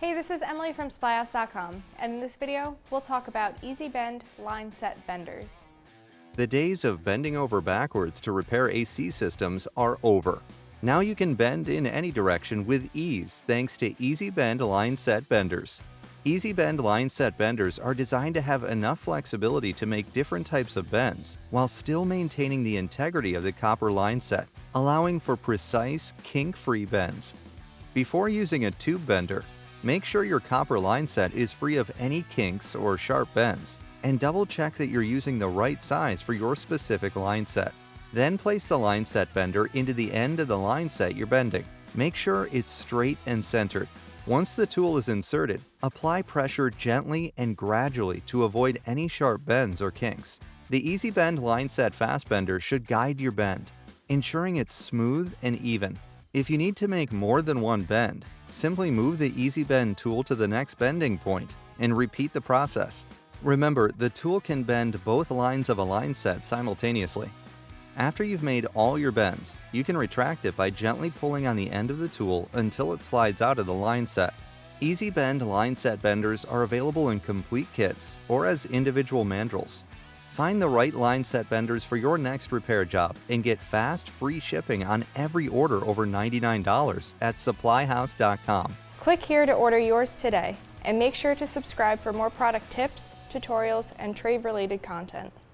Hey, this is Emily from Supplyhouse.com, and in this video, we'll talk about Easybend Lineset Benders. The days of bending over backwards to repair AC systems are over. Now you can bend in any direction with ease thanks to Easybend Lineset Benders. Easybend Lineset Benders are designed to have enough flexibility to make different types of bends while still maintaining the integrity of the copper line set, allowing for precise, kink-free bends. Before using a tube bender, make sure your copper line set is free of any kinks or sharp bends, and double-check that you're using the right size for your specific line set. Then place the line set bender into the end of the line set you're bending. Make sure it's straight and centered. Once the tool is inserted, apply pressure gently and gradually to avoid any sharp bends or kinks. The Easybend Lineset Fast Bender should guide your bend, ensuring it's smooth and even. If you need to make more than one bend, simply move the Easybend tool to the next bending point and repeat the process. Remember, the tool can bend both lines of a line set simultaneously. After you've made all your bends, you can retract it by gently pulling on the end of the tool until it slides out of the line set. Easybend Lineset Benders are available in complete kits or as individual mandrels. Find the right line set benders for your next repair job and get fast, free shipping on every order over $99 at Supplyhouse.com. Click here to order yours today, and make sure to subscribe for more product tips, tutorials, and trade-related content.